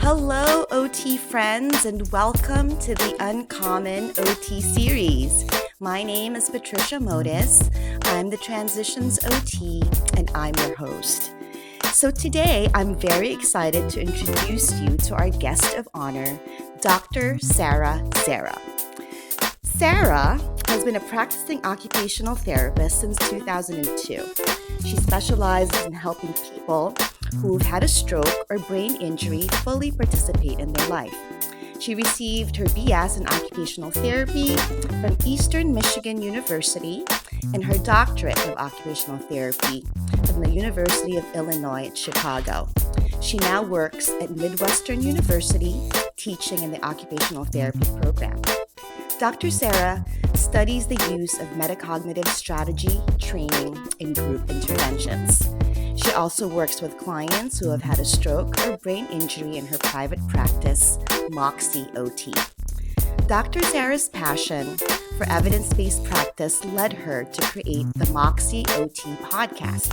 Hello, OT friends, and welcome to the Uncommon OT series. My name is Patricia Modis. I'm the Transitions OT, and I'm your host. So today, I'm very excited to introduce you to our guest of honor, Dr. Zera. Zera has been a practicing occupational therapist since 2002. She specializes in helping people who've had a stroke or brain injury fully participate in their life. She received her BS in occupational therapy from Eastern Michigan University and her Doctorate of Occupational Therapy from the University of Illinois at Chicago. She now works at Midwestern University, teaching in the occupational therapy program. Dr. Zera studies the use of metacognitive strategy, training, and group interventions. She also works with clients who have had a stroke or brain injury in her private practice, Moxie OT. Dr. Zera's passion for evidence-based practice led her to create the Moxie OT Podcast.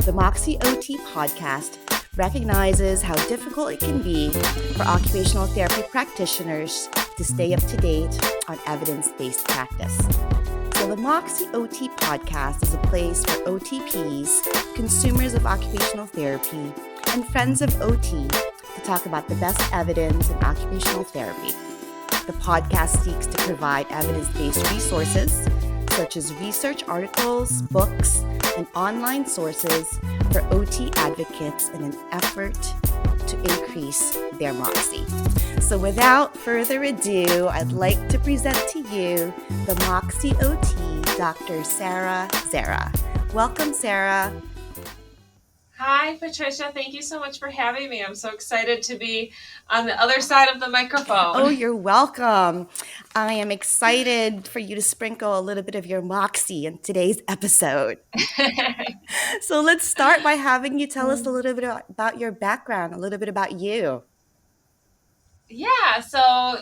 The Moxie OT Podcast recognizes how difficult it can be for occupational therapy practitioners to stay up to date on evidence-based practice. So the Moxie OT Podcast is a place for OTPs, consumers of occupational therapy, and friends of OT to talk about the best evidence in occupational therapy. The podcast seeks to provide evidence-based resources such as research articles, books, and online sources for OT advocates in an effort to increase their Moxie. So without further ado, I'd like to present to you the Moxie OT, Dr. Zera. Welcome, Zera. Hi, Patricia. Thank you so much for having me. I'm so excited to be on the other side of the microphone. Oh, you're welcome. I am excited for you to sprinkle a little bit of your Moxie in today's episode. So let's start by having you tell us a little bit about your background, a little bit about you. Yeah, so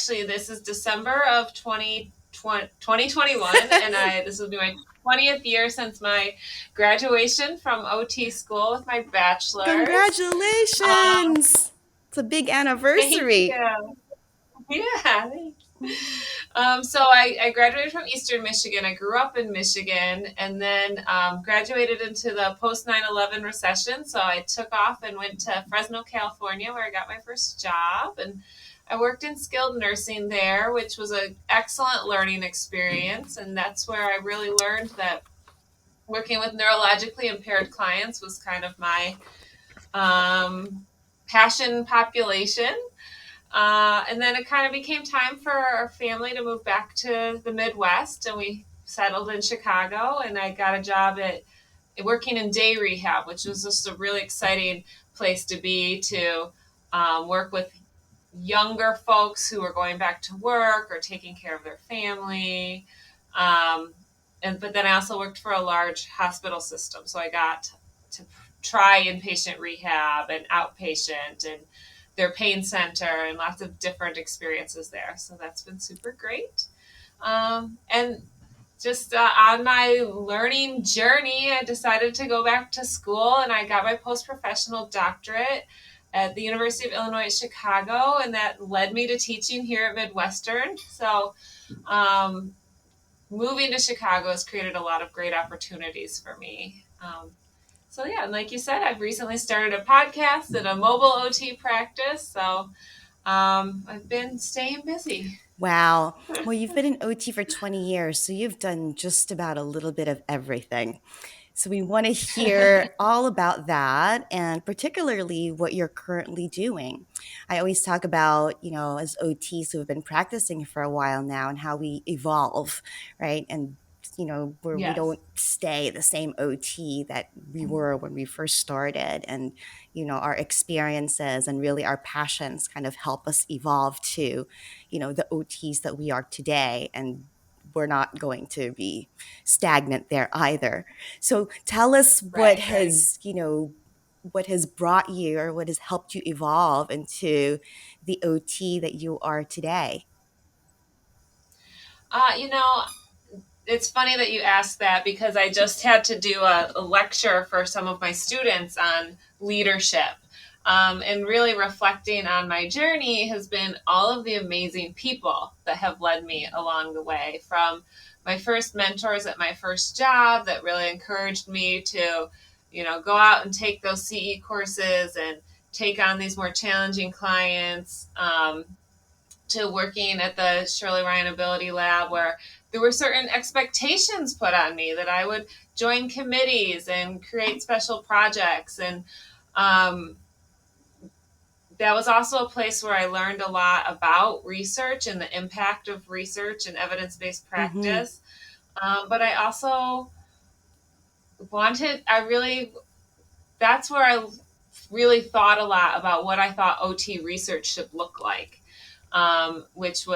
this is December of 2021, and this will be my 20th year since my graduation from OT school with my bachelor's. Congratulations! It's a big anniversary. Thank you. Yeah, thanks. So I graduated from Eastern Michigan. I grew up in Michigan and then graduated into the post 9/11 recession. So I took off and went to Fresno, California, where I got my first job. And I worked in skilled nursing there, which was an excellent learning experience. And that's where I really learned that working with neurologically impaired clients was kind of my passion population. And then it kind of became time for our family to move back to the Midwest, and we settled in Chicago, and I got a job at working in day rehab, which was just a really exciting place to be, to work with younger folks who were going back to work or taking care of their family. But then I also worked for a large hospital system, so I got to try inpatient rehab and outpatient and their pain center and lots of different experiences there. So that's been super great. And just on my learning journey, I decided to go back to school, and I got my post-professional doctorate at the University of Illinois at Chicago, and that led me to teaching here at Midwestern. So moving to Chicago has created a lot of great opportunities for me. So yeah, and like you said, I've recently started a podcast and a mobile OT practice. So I've been staying busy. Wow. Well, you've been in OT for 20 years, so you've done just about a little bit of everything. So we want to hear all about that, and particularly what you're currently doing. I always talk about, as OTs who have been practicing for a while now and how we evolve, right? And where Yes. we don't stay the same OT that we were when we first started. And, our experiences and really our passions kind of help us evolve to, the OTs that we are today. And we're not going to be stagnant there either. So tell us what has brought you or what has helped you evolve into the OT that you are today. It's funny that you asked that, because I just had to do a lecture for some of my students on leadership. And really reflecting on my journey has been all of the amazing people that have led me along the way, from my first mentors at my first job that really encouraged me to, go out and take those CE courses and take on these more challenging clients, to working at the Shirley Ryan Ability Lab, where there were certain expectations put on me that I would join committees and create special projects. And um, that was also a place where I learned a lot about research and the impact of research and evidence-based Mm-hmm. practice. But I also I really, that's where I really thought a lot about what I thought OT research should look like, which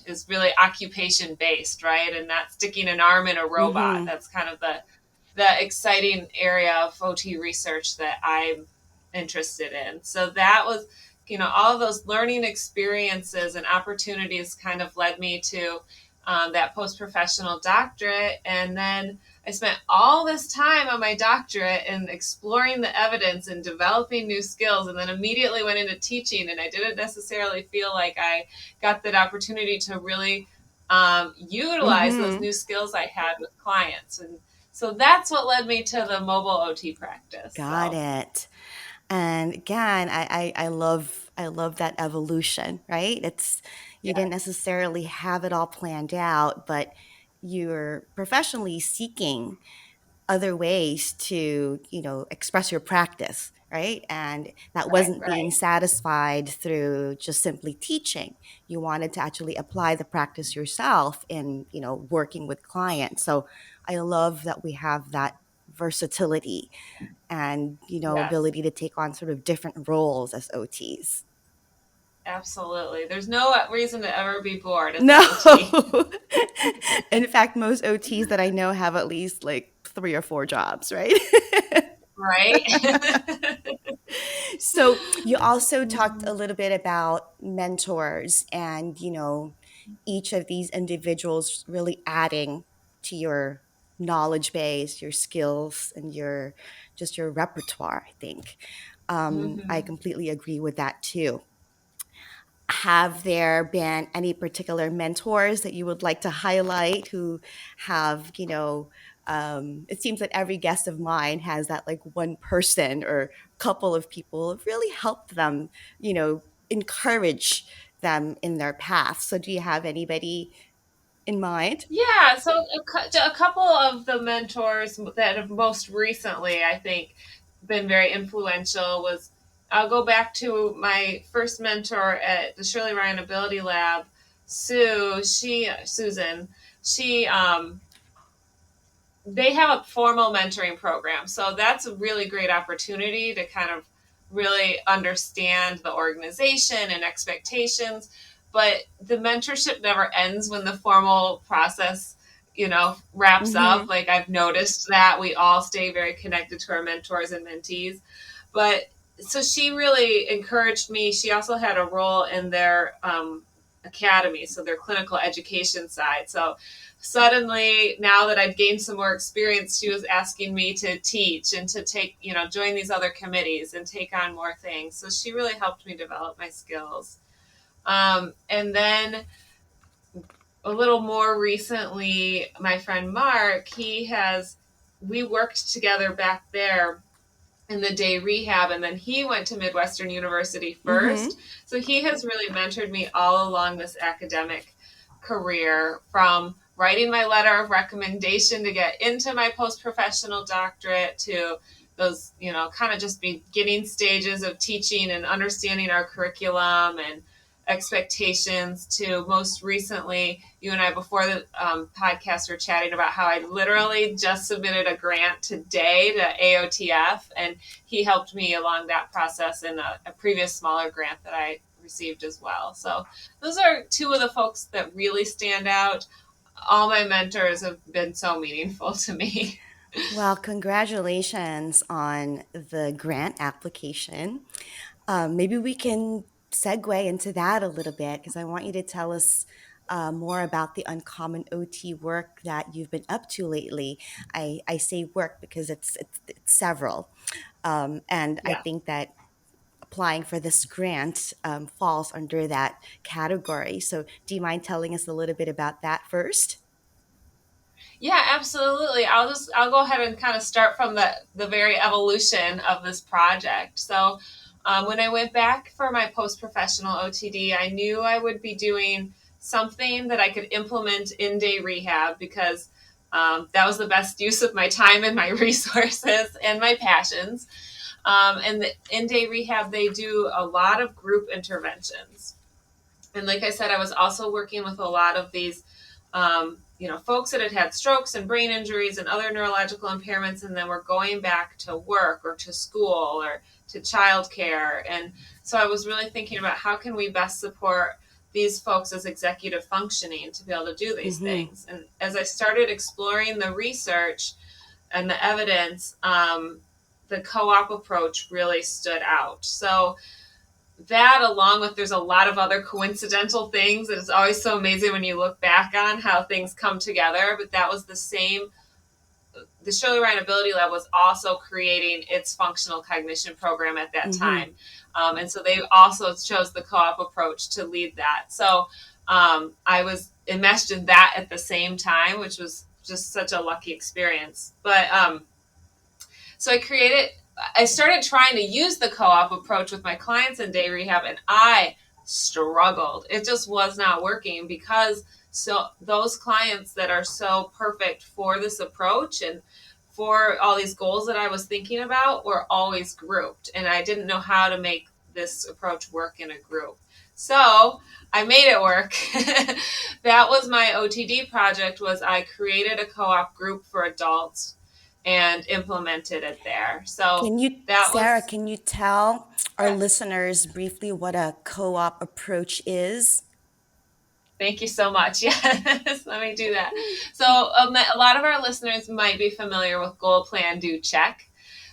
is really occupation based, right? And not sticking an arm in a robot. Mm-hmm. That's kind of the exciting area of OT research that I'm interested in. So that was, all of those learning experiences and opportunities kind of led me to that post-professional doctorate. And then I spent all this time on my doctorate in exploring the evidence and developing new skills, and then immediately went into teaching. And I didn't necessarily feel like I got that opportunity to really utilize those Mm-hmm. new skills I had with clients. And so that's what led me to the mobile OT practice. Got So it. And again, I love that evolution, right? It's you yeah, didn't necessarily have it all planned out, but you're professionally seeking other ways to, express your practice, right? And that right, wasn't being right. satisfied through just simply teaching. You wanted to actually apply the practice yourself in, working with clients. So I love that we have that versatility and, Yes, ability to take on sort of different roles as OTs. absolutely. There's no reason to ever be bored as an No. OT. In fact, most OTs that I know have at least like 3 or 4 jobs, right? Right? So you also talked a little bit about mentors and, each of these individuals really adding to your knowledge base, your skills, and your repertoire, I think. I Hmm. completely agree with that too. Have there been any particular mentors that you would like to highlight who have, it seems that every guest of mine has that like one person or couple of people who really helped them, encourage them in their path. So do you have anybody in mind? Yeah, so a couple of the mentors that have most recently, I think, been very influential was, I'll go back to my first mentor at the Shirley Ryan Ability Lab, Susan. She They have a formal mentoring program. So that's a really great opportunity to kind of really understand the organization and expectations. But the mentorship never ends when the formal process, wraps up. Mm-hmm. Like, I've noticed that we all stay very connected to our mentors and mentees. But so she really encouraged me. She also had a role in their academy, so their clinical education side. So suddenly, now that I'd gained some more experience, she was asking me to teach and to take, join these other committees and take on more things. So she really helped me develop my skills. And then a little more recently, my friend Mark, we worked together back there in the day rehab, and then he went to Midwestern University Mm-hmm. first. So he has really mentored me all along this academic career, from writing my letter of recommendation to get into my post-professional doctorate to those, kind of just beginning stages of teaching and understanding our curriculum and expectations, to most recently, you and I before the podcast were chatting about how I literally just submitted a grant today to AOTF, and he helped me along that process in a previous smaller grant that I received as well. So those are two of the folks that really stand out. All my mentors have been so meaningful to me. Well, congratulations on the grant application. Maybe we can segue into that a little bit because I want you to tell us more about the uncommon OT work that you've been up to lately. I say work because it's several. And I Yeah. think that applying for this grant falls under that category. So do you mind telling us a little bit about that first? Yeah, absolutely. I'll go ahead and kind of start from the very evolution of this project. So when I went back for my post-professional OTD, I knew I would be doing something that I could implement in-day rehab because that was the best use of my time and my resources and my passions. And the in-day rehab, they do a lot of group interventions. And like I said, I was also working with a lot of these, folks that had had strokes and brain injuries and other neurological impairments, and then were going back to work or to school or to childcare. And so I was really thinking about how can we best support these folks as executive functioning to be able to do these things. And as I started exploring the research and the evidence, the co-op approach really stood out. So that, along with, there's a lot of other coincidental things that it's always so amazing when you look back on how things come together. But that was the same. The Shirley Ryan Ability Lab was also creating its functional cognition program at that time. And so they also chose the co-op approach to lead that. So I was enmeshed in that at the same time, which was just such a lucky experience. But so I started trying to use the co-op approach with my clients in day rehab, and I struggled. It just was not working because those clients that are so perfect for this approach and for all these goals that I was thinking about were always grouped, and I didn't know how to make this approach work in a group. So I made it work. That was my OTD project. Was I created a co-op group for adults and implemented it there. So Zera, can you tell our listeners briefly what a co-op approach is? Thank you so much. Yes, let me do that. So a lot of our listeners might be familiar with goal, plan, do, check.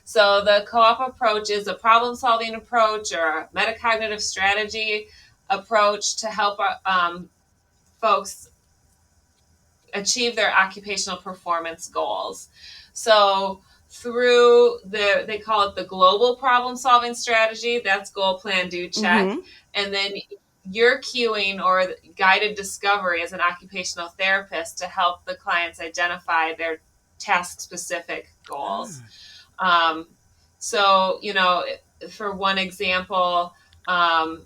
So the co-op approach is a problem-solving approach or a metacognitive strategy approach to help folks achieve their occupational performance goals. So through they call it the global problem solving strategy, that's goal, plan, do, check. And then you're cueing or guided discovery as an occupational therapist to help the clients identify their task specific goals. So, for one example, I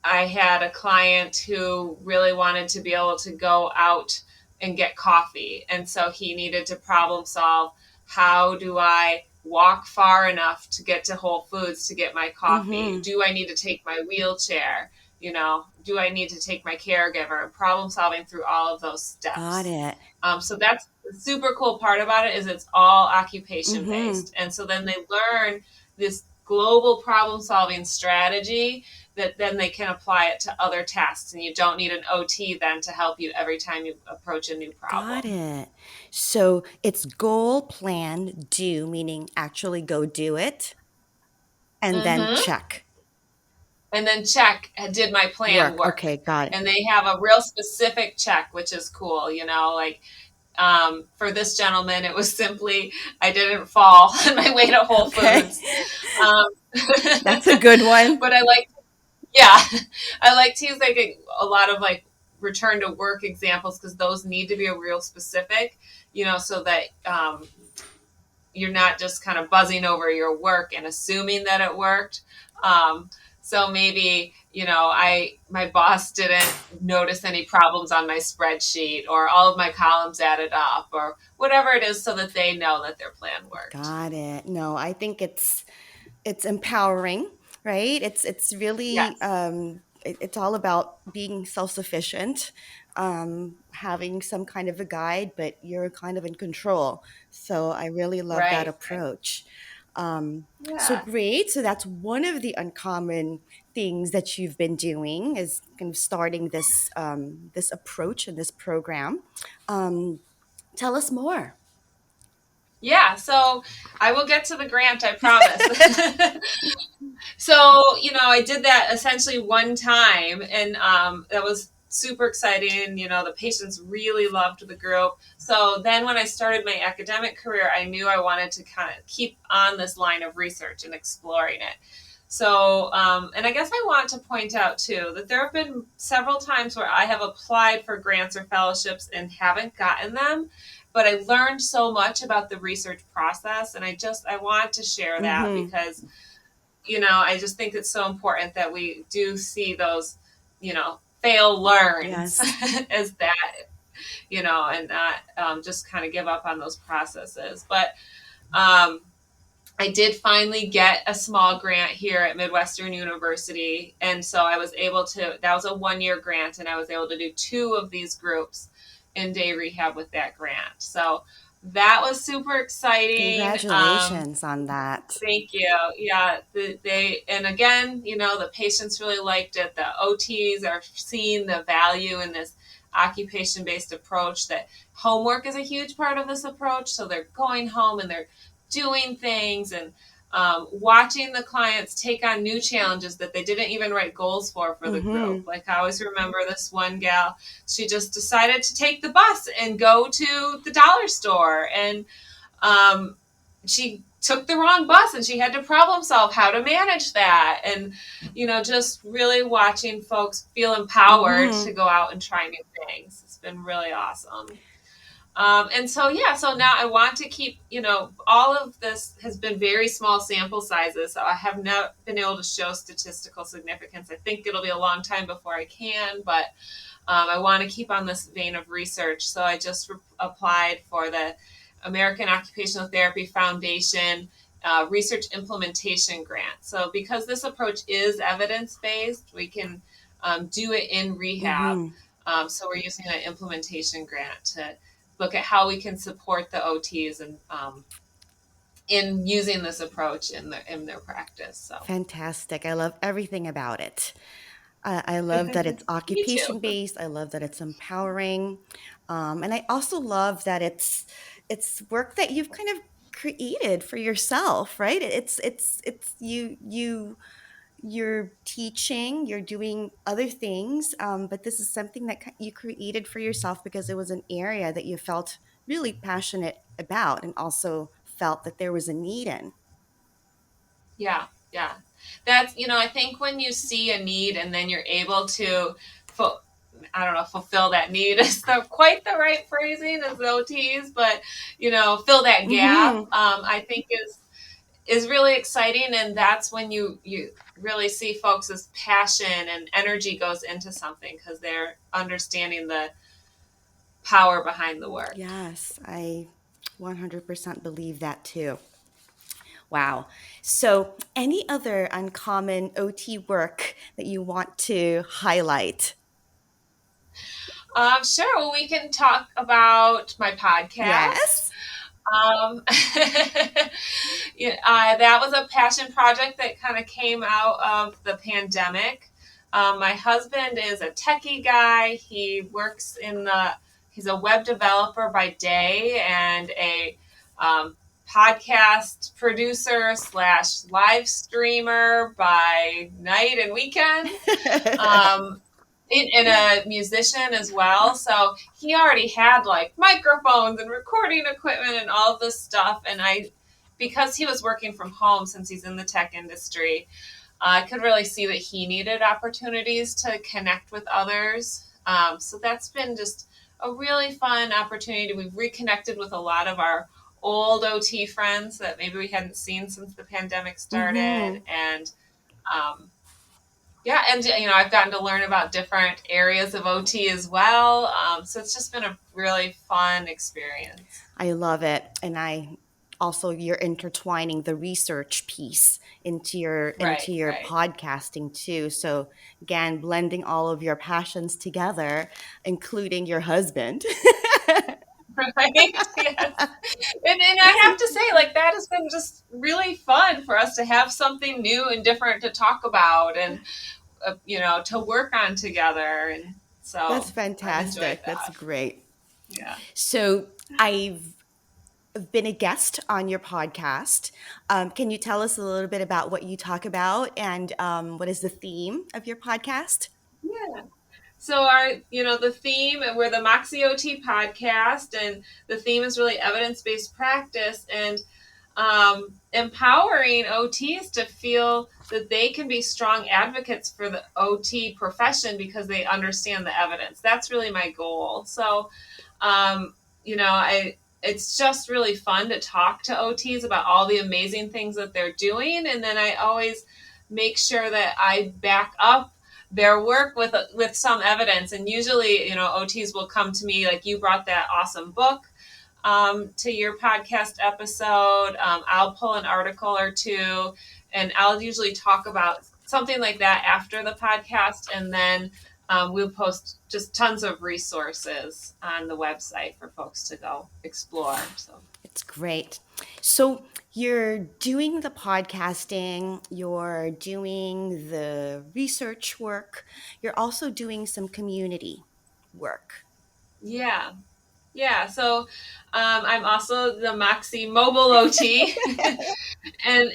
had a client who really wanted to be able to go out and get coffee. And so he needed to problem solve, how do I walk far enough to get to Whole Foods to get my coffee? Do I need to take my wheelchair? Do I need to take my caregiver? Problem solving through all of those steps. Got it. So that's the super cool part about it, is it's all occupation based. And so then they learn this global problem solving strategy that then they can apply it to other tasks, and you don't need an OT then to help you every time you approach a new problem. Got it. So it's goal, plan, do, meaning actually go do it, and then check. And then check, did my plan work? Okay, got it. And they have a real specific check, which is cool. For this gentleman, it was simply, I didn't fall on my way to Whole Foods. That's a good one. But I like to use a lot of return to work examples, because those need to be a real specific, so that you're not just kind of buzzing over your work and assuming that it worked. So maybe, my boss didn't notice any problems on my spreadsheet, or all of my columns added up, or whatever it is, so that they know that their plan worked. Got it. No, I think it's empowering, right? It's really, Yes. It's all about being self-sufficient, having some kind of a guide, but you're kind of in control. So I really love that approach. So great. So that's one of the uncommon things that you've been doing, is kind of starting this this approach and this program. Tell us more. Yeah, so I will get to the grant, I promise. So, I did that essentially one time, and that was super exciting. The patients really loved the group. So then when I started my academic career, I knew I wanted to kind of keep on this line of research and exploring it. So, and I guess I want to point out too that there have been several times where I have applied for grants or fellowships and haven't gotten them, but I learned so much about the research process, and I want to share that Mm-hmm. because, I just think it's so important that we do see those, fail learns Yes. as that, and not just kind of give up on those processes. But I did finally get a small grant here at Midwestern University. And so I was able to, that was a 1-year grant, and I was able to do 2 of these groups in day rehab with that grant. So that was super exciting. Congratulations on that. Thank you. Yeah, and again, the patients really liked it. The OTs are seeing the value in this occupation-based approach, that homework is a huge part of this approach. So they're going home and they're doing things, and watching the clients take on new challenges that they didn't even write goals for the Mm-hmm. group. Like I always remember this one gal, she just decided to take the bus and go to the dollar store, and she took the wrong bus and she had to problem solve how to manage that. And, just really watching folks feel empowered Mm-hmm. to go out and try new things. It's been really awesome. And so, so now I want to keep, all of this has been very small sample sizes. So I have not been able to show statistical significance. I think it'll be a long time before I can, but I want to keep on this vein of research. So I just applied for the American Occupational Therapy Foundation research implementation grant. So because this approach is evidence-based, we can do it in rehab. Mm-hmm. So we're using an implementation grant to look at how we can support the OTs and in using this approach in their practice. So Fantastic. I love everything about it. I love that it's me too. occupation based. I love that it's empowering, and I also love that it's work that you've kind of created for yourself, right? It's you're teaching, you're doing other things, but this is something that you created for yourself because it was an area that you felt really passionate about, and also felt that there was a need in. Yeah, yeah. That's, I think when you see a need and then you're able to, I don't know, fulfill that need is quite the right phrasing as the OTs, but, fill that gap, Mm-hmm. I think is really exciting. And that's when you really see folks' passion and energy goes into something because they're understanding the power behind the work. Yes, I 100% believe that too. Wow. So, any other uncommon OT work that you want to highlight? Sure. Well, we can talk about my podcast. Yes. Yeah, that was a passion project that kind of came out of the pandemic. My husband is a techie guy. He's a web developer by day and a podcast producer / live streamer by night and weekend. Um, and a musician as well. So he already had like microphones and recording equipment and all of this stuff. And because he was working from home since he's in the tech industry, I could really see that he needed opportunities to connect with others. So that's been just a really fun opportunity. We've reconnected with a lot of our old OT friends that maybe we hadn't seen since the pandemic Mm-hmm. started. And yeah, and I've gotten to learn about different areas of OT as well. So it's just been a really fun experience. I love it. And I also, you're intertwining the research piece into Right, your right. podcasting too. So again, blending all of your passions together, including your husband. Right, yes. And I have to say, like, that has been just really fun for us to have something new and different to talk about and, to work on together. And That's so I've enjoyed fantastic. That's that. great. Yeah. So I've been a guest on your podcast. Can you tell us a little bit about what you talk about and what is the theme of your podcast? Yeah. So the theme, we're the Moxie OT podcast, and the theme is really evidence-based practice. And empowering OTs to feel that they can be strong advocates for the OT profession because they understand the evidence. That's really my goal. So, it's just really fun to talk to OTs about all the amazing things that they're doing. And then I always make sure that I back up their work with some evidence. And usually, OTs will come to me like, you brought that awesome book to your podcast episode. I'll pull an article or two, and I'll usually talk about something like that after the podcast. And then we'll post just tons of resources on the website for folks to go explore. So It's great. So you're doing the podcasting, you're doing the research work, you're also doing some community work. yeah. Yeah, so I'm also the Moxie mobile OT, and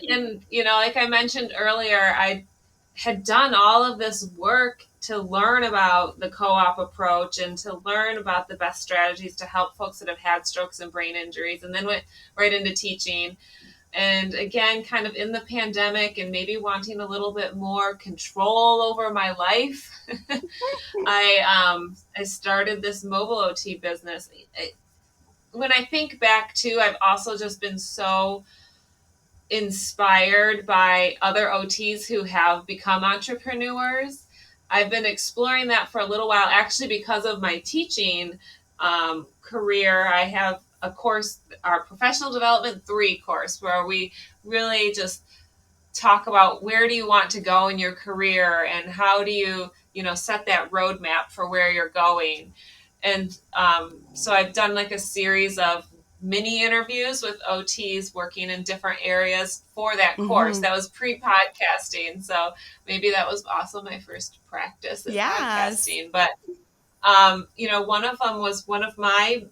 like I mentioned earlier, I had done all of this work to learn about the co-op approach and to learn about the best strategies to help folks that have had strokes and brain injuries, and then went right into teaching. And again, kind of in the pandemic and maybe wanting a little bit more control over my life, I started this mobile OT business. When I think back to, I've also just been so inspired by other OTs who have become entrepreneurs. I've been exploring that for a little while, actually, because of my teaching career. I have a course, our Professional Development 3 course, where we really just talk about where do you want to go in your career and how do you, set that roadmap for where you're going. And so I've done like a series of mini interviews with OTs working in different areas for that course. That was pre-podcasting. So maybe that was also my first practice in podcasting. But, one of them was one of my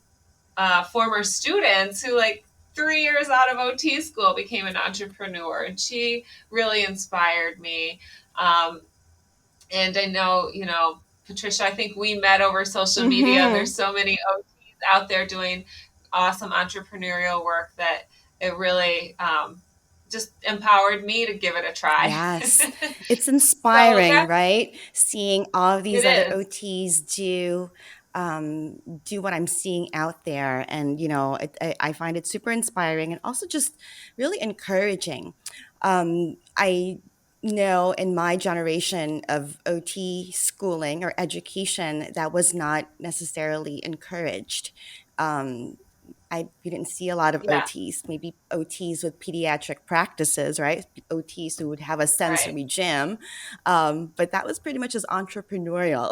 former students who, like, 3 years out of OT school, became an entrepreneur, and she really inspired me. And I know, Patricia, I think we met over social media. There's so many OTs out there doing awesome entrepreneurial work that it really just empowered me to give it a try. Yes. It's inspiring, right? Seeing all of these other OTs do what I'm seeing out there. And, I find it super inspiring and also just really encouraging. I know in my generation of OT schooling or education, that was not necessarily encouraged. We didn't see a lot of OTs, maybe OTs with pediatric practices, right? OTs who would have a sensory gym. But that was pretty much as entrepreneurial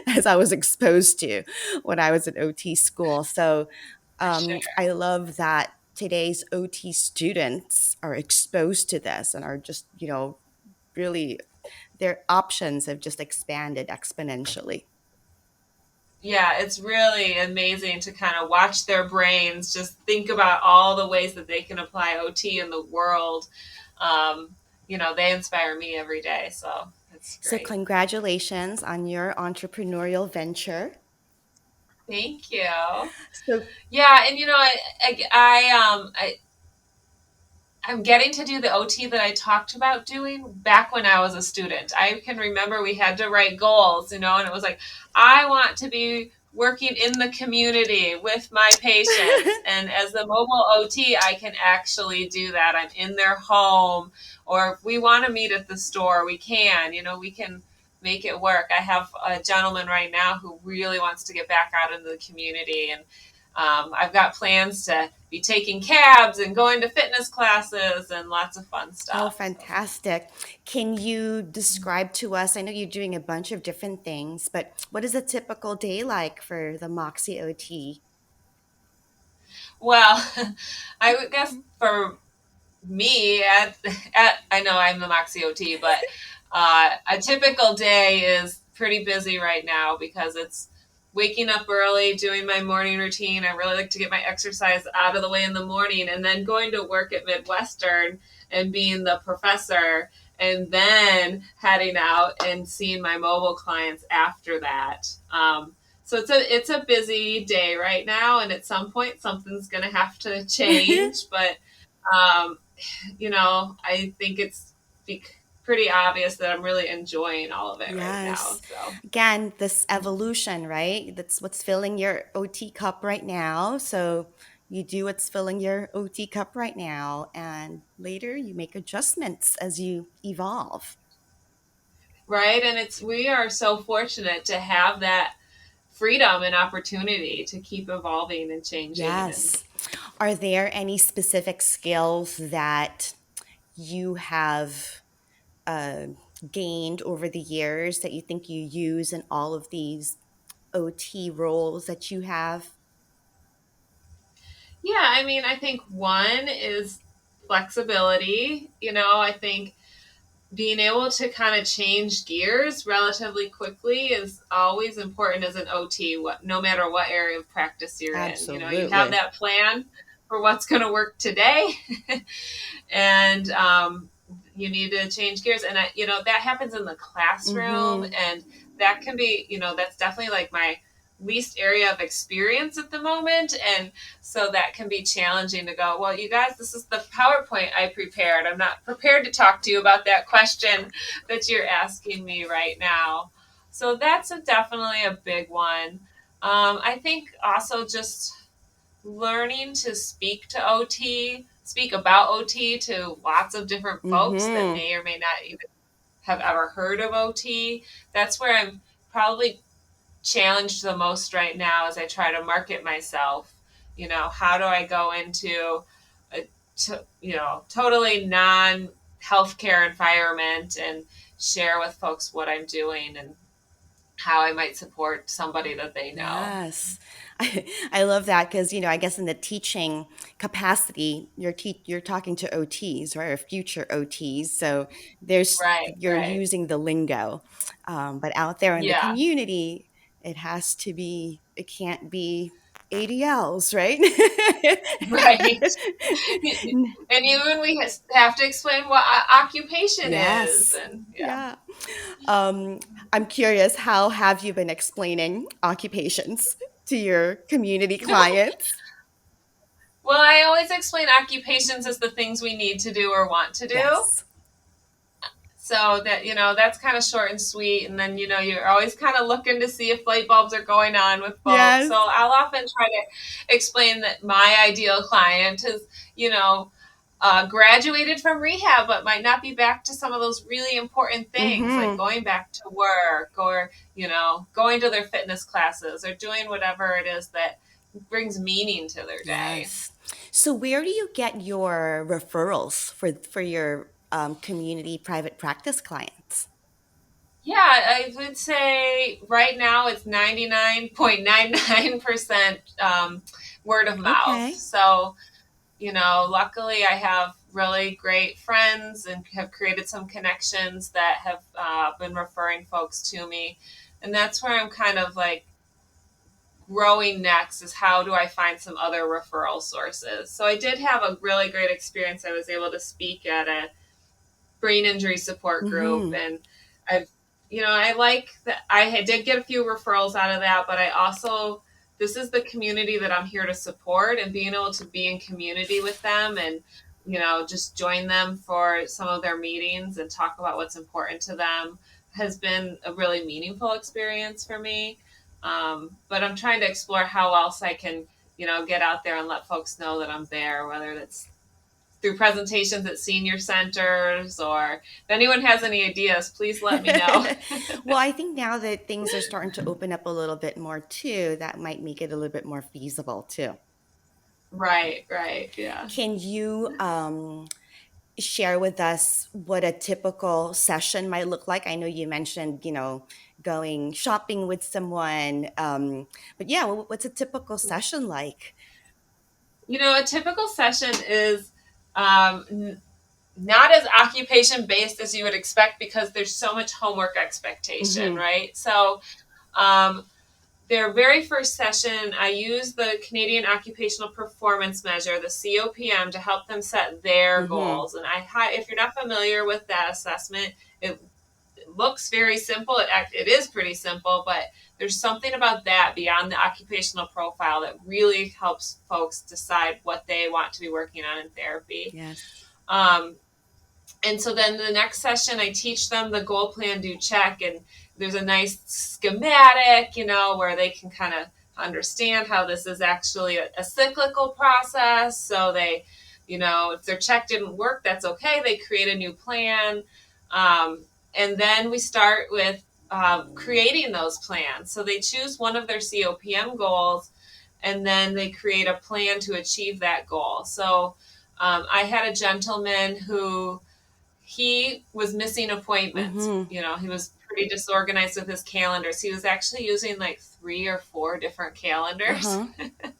as I was exposed to when I was at OT school. So I love that today's OT students are exposed to this and are just, really, their options have just expanded exponentially. Yeah, it's really amazing to kind of watch their brains just think about all the ways that they can apply OT in the world. They inspire me every day. So it's great. So congratulations on your entrepreneurial venture. Thank you. So yeah, and I'm getting to do the OT that I talked about doing back when I was a student. I can remember we had to write goals, and it was like, I want to be working in the community with my patients. And as the mobile OT, I can actually do that. I'm in their home, or if we want to meet at the store, we can, we can make it work. I have a gentleman right now who really wants to get back out into the community, and I've got plans to be taking cabs and going to fitness classes and lots of fun stuff. Oh, fantastic. Can you describe to us, I know you're doing a bunch of different things, but what is a typical day like for the Moxie OT? Well, I would guess for me, I know I'm the Moxie OT, but a typical day is pretty busy right now because it's waking up early, doing my morning routine. I really like to get my exercise out of the way in the morning, and then going to work at Midwestern and being the professor, and then heading out and seeing my mobile clients after that. So it's a busy day right now, and at some point something's going to have to change, but um, I think it's pretty obvious that I'm really enjoying all of it right now. Yes. So, Again, this evolution, right? That's what's filling your OT cup right now. So you do what's filling your OT cup right now, and later you make adjustments as you evolve. right. And we are so fortunate to have that freedom and opportunity to keep evolving and changing. And Yes. Are there any specific skills that you have uh, gained over the years that you think you use in all of these OT roles that you have? yeah, I mean, I think one is flexibility. I think being able to kind of change gears relatively quickly is always important as an OT, no matter what area of practice you're in. You have Absolutely. that plan for what's going to work today, and you need to change gears. And that happens in the classroom, Mm-hmm. and that can be, that's definitely like my least area of experience at the moment. And so that can be challenging to go, well, you guys, this is the PowerPoint I prepared. I'm not prepared to talk to you about that question that you're asking me right now. So that's definitely a big one. I think also just learning to speak about OT to lots of different folks that Mm-hmm. may or may not even have ever heard of OT. That's where I'm probably challenged the most right now as I try to market myself. How do I go into a totally non healthcare environment and share with folks what I'm doing and how I might support somebody that they know. Yes. I love that because, I guess in the teaching capacity, you're talking to OTs, right? Or future OTs. So Right, you're right. using the lingo. But out there in the Yeah, community, it can't be ADLs, right? right. And even we have to explain what occupation is. Yes. And yeah. Yeah. Um, I'm curious, how have you been explaining occupations to your community clients? Well, I always explain occupations as the things we need to do or want to do. Yes. So that, that's kind of short and sweet. And then, you're always kind of looking to see if light bulbs are going on with folks. So Yes. I'll often try to explain that my ideal client is, graduated from rehab, but might not be back to some of those really important things like Mm-hmm. going back to work or, going to their fitness classes or doing whatever it is that brings meaning to their day. Yes. So where do you get your referrals for your community private practice clients? Yeah, I would say right now it's 99.99% word of mouth. Okay. So, luckily I have really great friends and have created some connections that have been referring folks to me. And that's where I'm kind of like growing next is how do I find some other referral sources. So I did have a really great experience. I was able to speak at a brain injury support group, Mm-hmm. and I've I like that I did get a few referrals out of that, but I also this is the community that I'm here to support, and being able to be in community with them and just join them for some of their meetings and talk about what's important to them has been a really meaningful experience for me. But I'm trying to explore how else I can get out there and let folks know that I'm there, whether that's through presentations at senior centers, or if anyone has any ideas, please let me know. Well, I think now that things are starting to open up a little bit more too, that might make it a little bit more feasible too. Right, right, yeah. Can you share with us what a typical session might look like? I know you mentioned, going shopping with someone, but yeah, what's a typical session like? A typical session is not as occupation based as you would expect because there's so much homework expectation, Mm-hmm. right? So, um, their very first session, I used the Canadian Occupational Performance Measure, the COPM, to help them set their Mm-hmm. goals. And if you're not familiar with that assessment, it looks very simple. It is pretty simple, but there's something about that beyond the occupational profile that really helps folks decide what they want to be working on in therapy. Yes. And so then the next session, I teach them the goal, plan, do, check. And there's a nice schematic, where they can kind of understand how this is actually a cyclical process. So they, if their check didn't work, that's okay. They create a new plan. And then we start with creating those plans. So they choose one of their COPM goals, and then they create a plan to achieve that goal. So I had a gentleman who he was missing appointments. Mm-hmm. He was pretty disorganized with his calendars. He was actually using like 3 or 4 different calendars. Uh-huh.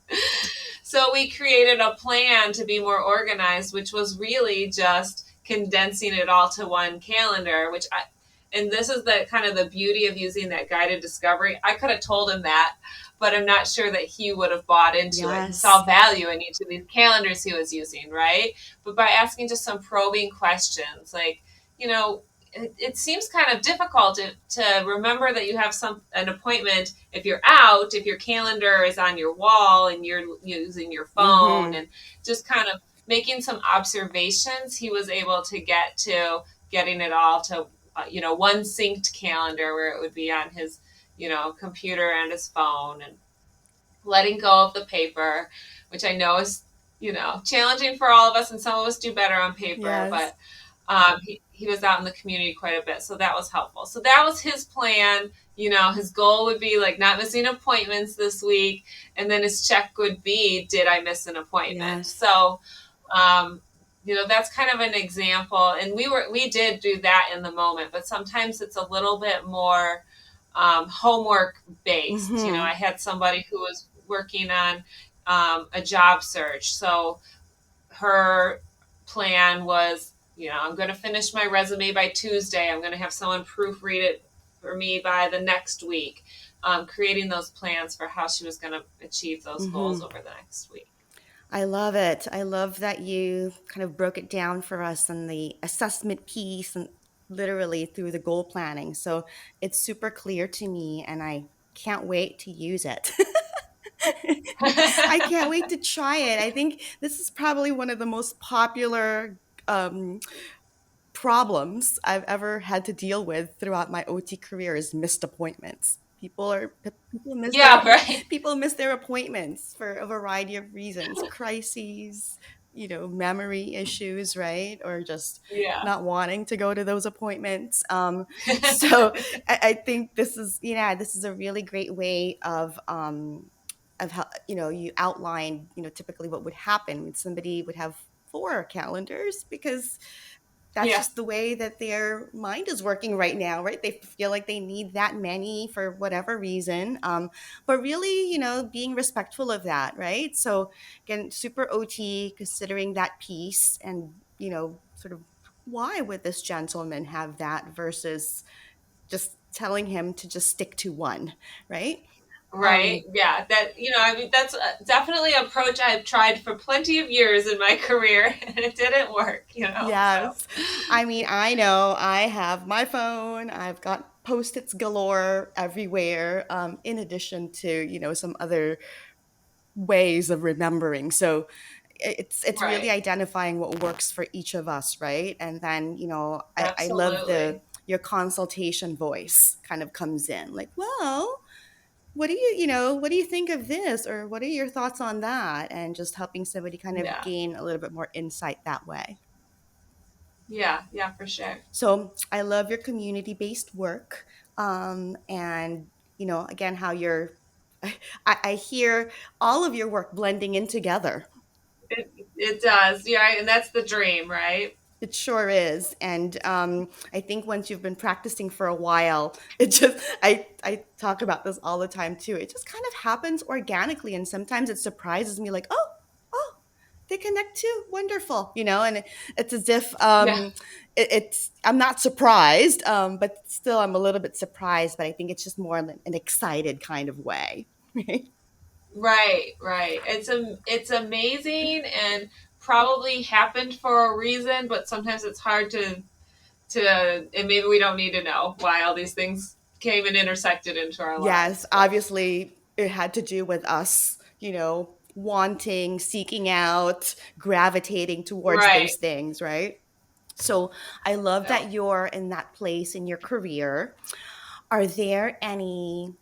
So we created a plan to be more organized, which was really just condensing it all to one calendar, and this is the kind of the beauty of using that guided discovery. I could have told him that, but I'm not sure that he would have bought into it and saw value in each of these calendars he was using, right? But by asking just some probing questions, like, it seems kind of difficult to remember that you have an appointment if you're out, if your calendar is on your wall and you're using your phone, Mm-hmm. and just kind of making some observations. He was able to get to getting it all to, one synced calendar where it would be on his, computer and his phone, and letting go of the paper, which I know is, challenging for all of us, and some of us do better on paper, Yes. but he was out in the community quite a bit. So that was helpful. So that was his plan. His goal would be like not missing appointments this week. And then his check would be, did I miss an appointment? Yes. So, that's kind of an example. And we did do that in the moment, but sometimes it's a little bit more homework based. Mm-hmm. I had somebody who was working on a job search. So her plan was, I'm going to finish my resume by Tuesday. I'm going to have someone proofread it for me by the next week. Creating those plans for how she was going to achieve those goals over the next week. I love it. I love that you kind of broke it down for us in the assessment piece and literally through the goal planning. So it's super clear to me, and I can't wait to use it. I can't wait to try it. I think this is probably one of the most popular um, problems I've ever had to deal with throughout my OT career is missed appointments. People miss their Yeah, right. people miss their appointments for a variety of reasons, crises, memory issues, right? Or just Yeah. not wanting to go to those appointments. So I think this is a really great way of how you outline typically what would happen when somebody would have 4 calendars because that's Yeah. just the way that their mind is working right now, right? They feel like they need that many for whatever reason. But really, being respectful of that, right? So again, super OT, considering that piece and, sort of why would this gentleman have that versus just telling him to just stick to one, right? Right. Yeah. That's definitely an approach I've tried for plenty of years in my career, and it didn't work, so. Yes. I mean, I know I have my phone, I've got post-its galore everywhere, in addition to, some other ways of remembering. So it's really Right. identifying what works for each of us, right? And then, I love Absolutely. your consultation voice kind of comes in like, well, what do you think of this? Or what are your thoughts on that? And just helping somebody kind of Yeah. gain a little bit more insight that way. Yeah. Yeah, for sure. So I love your community based work. And, again, how I hear all of your work blending in together. It does. Yeah. And that's the dream, right? It sure is. And I think once you've been practicing for a while, I talk about this all the time too. It just kind of happens organically. And sometimes it surprises me like, oh, they connect too. Wonderful. And it's as if Yeah. I'm not surprised, but still I'm a little bit surprised. But I think it's just more an excited kind of way. Right? Right. Right. It's amazing and probably happened for a reason, but sometimes it's hard and maybe we don't need to know why all these things came and intersected into our Yes, lives. But obviously it had to do with us, wanting, seeking out, gravitating towards right. those things, right? So I love So that you're in that place in your career. Are there any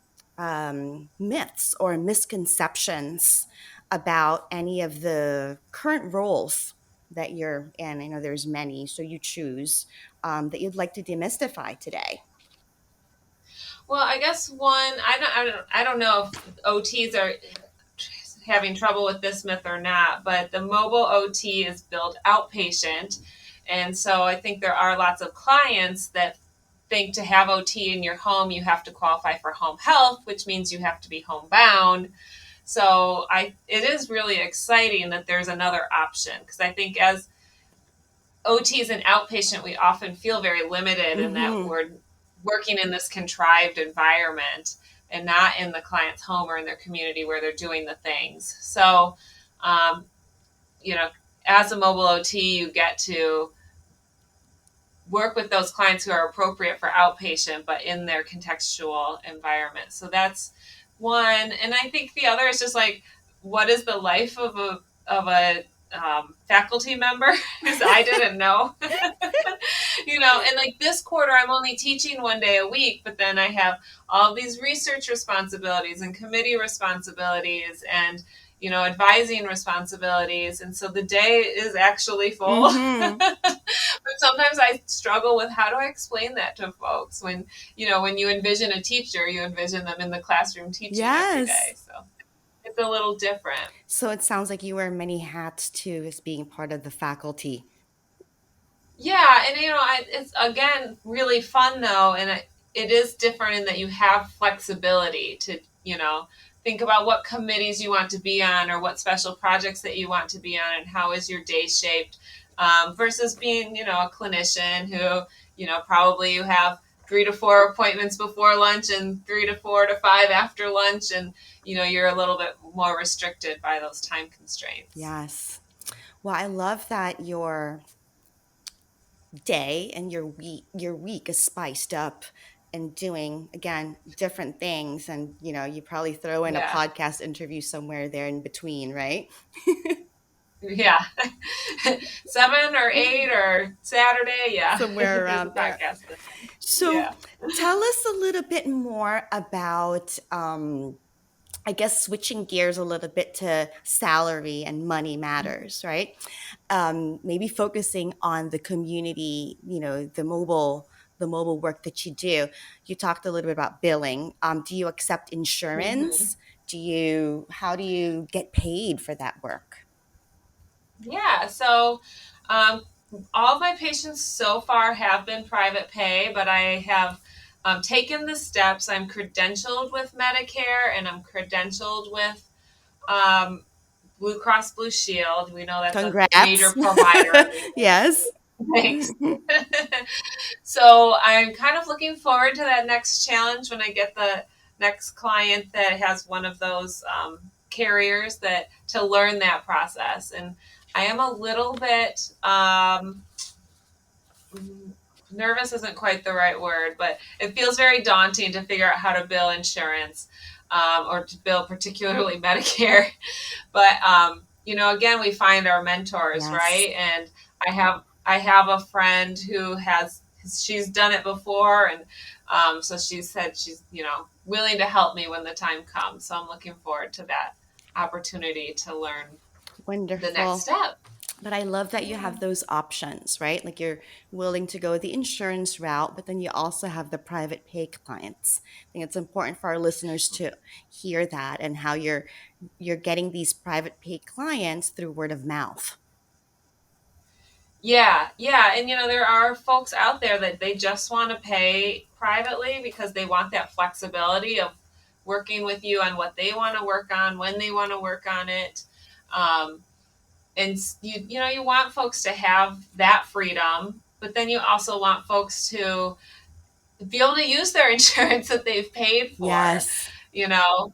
myths or misconceptions about any of the current roles that you're in? I know there's many, so you choose that you'd like to demystify today. well, I guess one I don't know if OTs are having trouble with this myth or not, but the mobile OT is billed outpatient. And so I think there are lots of clients that think to have OT in your home, you have to qualify for home health, which means you have to be homebound. So it is really exciting that there's another option, because I think as OTs and outpatient, we often feel very limited in that Mm-hmm. we're working in this contrived environment and not in the client's home or in their community where they're doing the things. So, um, you know, as a mobile OT, you get to work with those clients who are appropriate for outpatient, but in their contextual environment. So that's one. And I think the other is just like, what is the life of a faculty member? Because I didn't know. And like this quarter, I'm only teaching 1 day a week, but then I have all these research responsibilities and committee responsibilities and advising responsibilities, and so the day is actually full. Mm-hmm. But sometimes I struggle with how do I explain that to folks when you envision a teacher, you envision them in the classroom teaching every day. Yes. So it's a little different. So it sounds like you wear many hats too as being part of the faculty. Yeah, and it's again really fun though, and it is different in that you have flexibility to think about what committees you want to be on or what special projects that you want to be on, and how is your day shaped, versus being a clinician who probably you have 3 to 4 appointments before lunch and 3 to 4 to 5 after lunch, and you're a little bit more restricted by those time constraints. Yes. Well, I love that your day and your week is spiced up and doing again different things, and you probably throw in a Yeah. podcast interview somewhere there in between, right? Yeah. 7 or 8 or Saturday. Yeah. Somewhere There's a around there. podcast. So Yeah. tell us a little bit more about I guess switching gears a little bit to salary and money matters, right? Maybe focusing on the community, the mobile work that you do. You talked a little bit about billing. Do you accept Mm-hmm. insurance? How do you get paid for that work? Yeah. So, um, all of my patients so far have been private pay, but I have taken the steps. I'm credentialed with Medicare and I'm credentialed with um, Blue Cross Blue Shield. We know that's a major Congrats. provider. Yes. Thanks. So I'm kind of looking forward to that next challenge when I get the next client that has one of those carriers, that to learn that process. And I am a little bit nervous isn't quite the right word, but it feels very daunting to figure out how to bill insurance, or to bill particularly Medicare. But again, we find our mentors, Yes. right? And I have a friend who she's done it before, and so she said she's willing to help me when the time comes. So I'm looking forward to that opportunity to learn the next Wonderful. step. But I love that you Yeah. have those options, right? Like you're willing to go the insurance route, but then you also have the private pay clients. I think it's important for our listeners to hear that and how you're getting these private pay clients through word of mouth. Yeah, yeah. And there are folks out there that they just want to pay privately because they want that flexibility of working with you on what they want to work on, when they want to work on it. Um, and you want folks to have that freedom, but then you also want folks to be able to use their insurance that they've paid for, Yes. you know.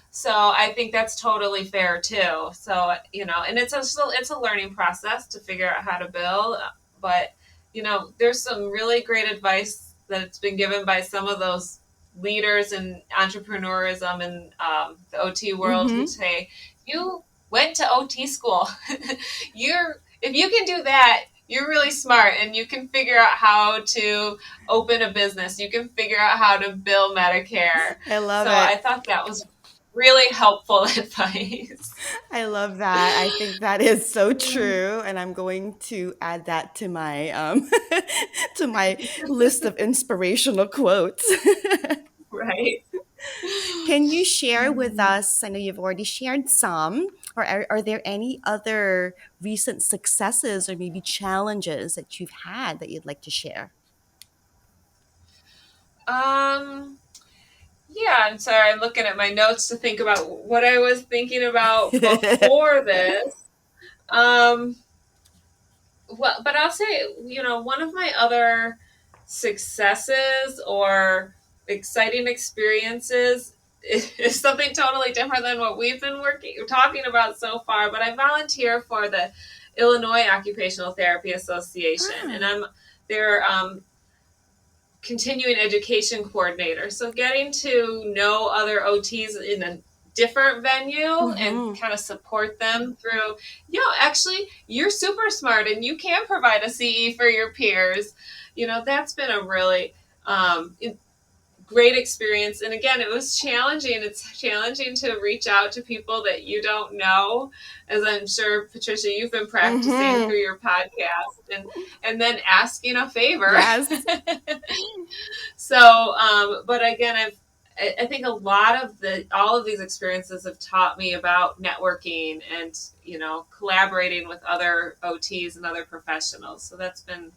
So I think that's totally fair too. So and it's a learning process to figure out how to bill, but there's some really great advice that's been given by some of those leaders in entrepreneurism and the OT world who Mm-hmm. say, you went to OT school. If you can do that, you're really smart and you can figure out how to open a business. You can figure out how to bill Medicare. I love So it. I thought that was really helpful advice. I love that. I think that is so true, and I'm going to add that to my to my list of inspirational quotes. Right. Can you share with us? I know you've already shared some, or are there any other recent successes or maybe challenges that you've had that you'd like to share? Um, Yeah, I'm sorry. I'm looking at my notes to think about what I was thinking about before this. Um, well, but I'll say, one of my other successes or exciting experiences is something totally different than what we've been talking about so far. But I volunteer for the Illinois Occupational Therapy Association, and Ah, I'm their continuing education coordinator. So getting to know other OTs in a different venue and mm-hmm. kind of support them through, actually, you're super smart and you can provide a CE for your peers. That's been a really great experience. And again, it was challenging. It's challenging to reach out to people that you don't know, as I'm sure, Patricia, you've been practicing Mm-hmm. through your podcast, and then asking a favor. Yes. So, but again, I think a lot of all of these experiences have taught me about networking and, collaborating with other OTs and other professionals. So that's been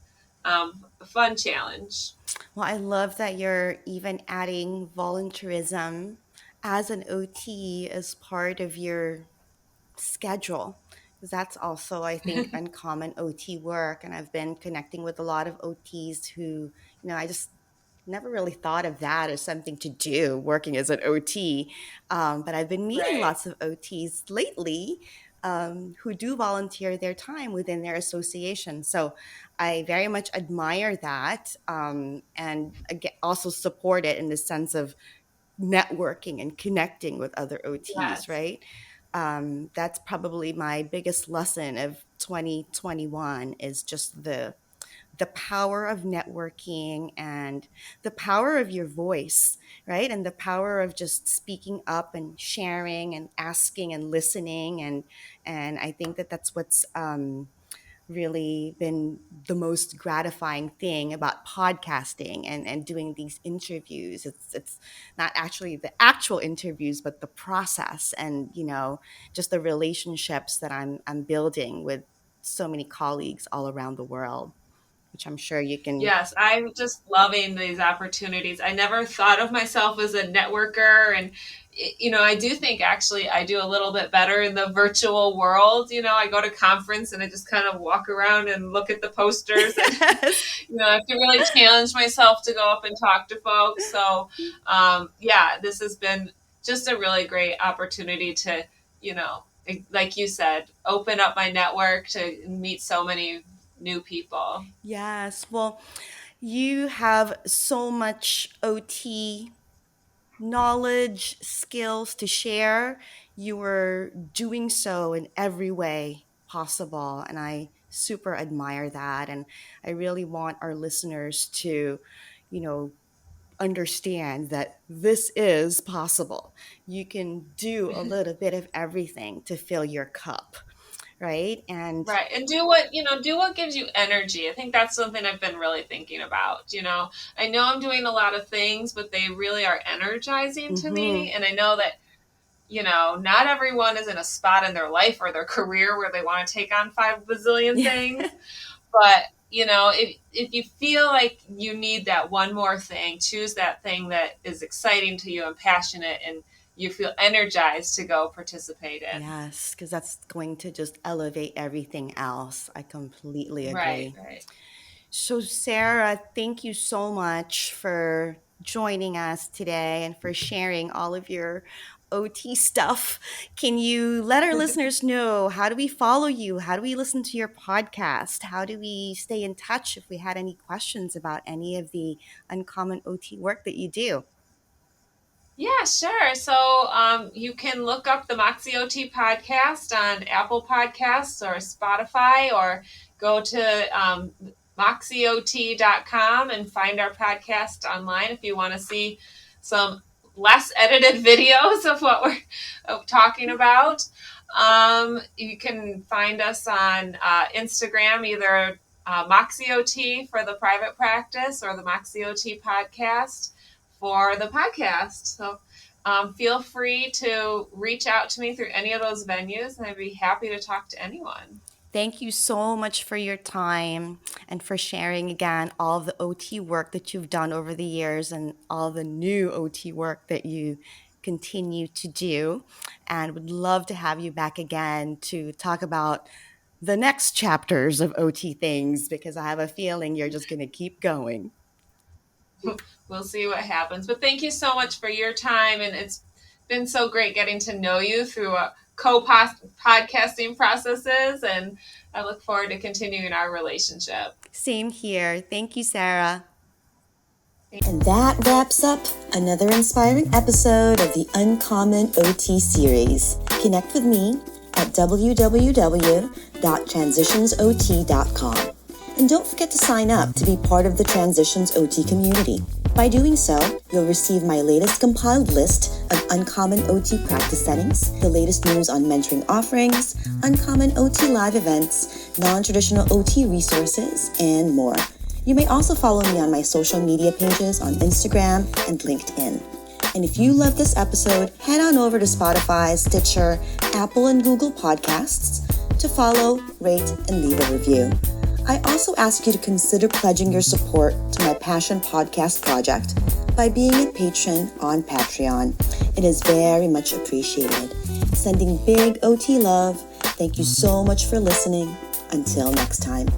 a fun challenge. Well, I love that you're even adding volunteerism as an OT as part of your schedule, because that's also, I think, uncommon OT work. And I've been connecting with a lot of OTs who, I just never really thought of that as something to do working as an OT. But I've been meeting Right. lots of OTs lately who do volunteer their time within their association. So I very much admire that, and again, also support it in the sense of networking and connecting with other OTs, Yes. right? That's probably my biggest lesson of 2021 is just the power of networking and the power of your voice, right? And the power of just speaking up and sharing and asking and listening. And I think that that's what's really been the most gratifying thing about podcasting and doing these interviews. It's not actually the actual interviews, but the process and, just the relationships that I'm building with so many colleagues all around the world, which I'm sure you can. Yes, I'm just loving these opportunities. I never thought of myself as a networker. And, I do think actually I do a little bit better in the virtual world. I go to conference and I just kind of walk around and look at the posters and, Yes. I have to really challenge myself to go up and talk to folks. So, yeah, this has been just a really great opportunity to, like you said, open up my network to meet so many new people. Yes. Well, you have so much OT knowledge, skills to share. You were doing so in every way possible. And I super admire that. And I really want our listeners to, you know, understand that this is possible. You can do a little bit of everything to fill your cup, right? And Right. And do what gives you energy. I think that's something I've been really thinking about. I know I'm doing a lot of things, but they really are energizing to mhm. me. And I know that, not everyone is in a spot in their life or their career where they want to take on 5 bazillion Yeah. things. But, if you feel like you need that one more thing, choose that thing that is exciting to you and passionate and you feel energized to go participate in. Yes, because that's going to just elevate everything else. I completely Right, agree. right. So, Sarah, thank you so much for joining us today and for sharing all of your OT stuff. Can you let our listeners know, how do we follow you? How do we listen to your podcast? How do we stay in touch if we had any questions about any of the uncommon OT work that you do? Yeah, sure. So you can look up the Moxie OT podcast on Apple Podcasts or Spotify, or go to moxieot.com and find our podcast online if you want to see some less edited videos of what we're talking about. You can find us on Instagram, either Moxie OT for the private practice or the Moxie OT podcast for the podcast. So feel free to reach out to me through any of those venues, and I'd be happy to talk to anyone. Thank you so much for your time and for sharing again all of the OT work that you've done over the years and all the new OT work that you continue to do. And would love to have you back again to talk about the next chapters of OT things, because I have a feeling you're just going to keep going. We'll see what happens. But thank you so much for your time, and it's been so great getting to know you through co-podcasting processes, and I look forward to continuing our relationship. Same here. Thank you, Zera. And that wraps up another inspiring episode of the Uncommon OT series. Connect with me at www.transitionsot.com. And don't forget to sign up to be part of the Transitions OT community. By doing so, you'll receive my latest compiled list of uncommon OT practice settings, the latest news on mentoring offerings, uncommon OT live events, non-traditional OT resources, and more. You may also follow me on my social media pages on Instagram and LinkedIn. And if you love this episode, head on over to Spotify, Stitcher, Apple, and Google Podcasts to follow, rate, and leave a review. I also ask you to consider pledging your support to my Passion Podcast project by being a patron on Patreon. It is very much appreciated. Sending big OT love. Thank you so much for listening. Until next time.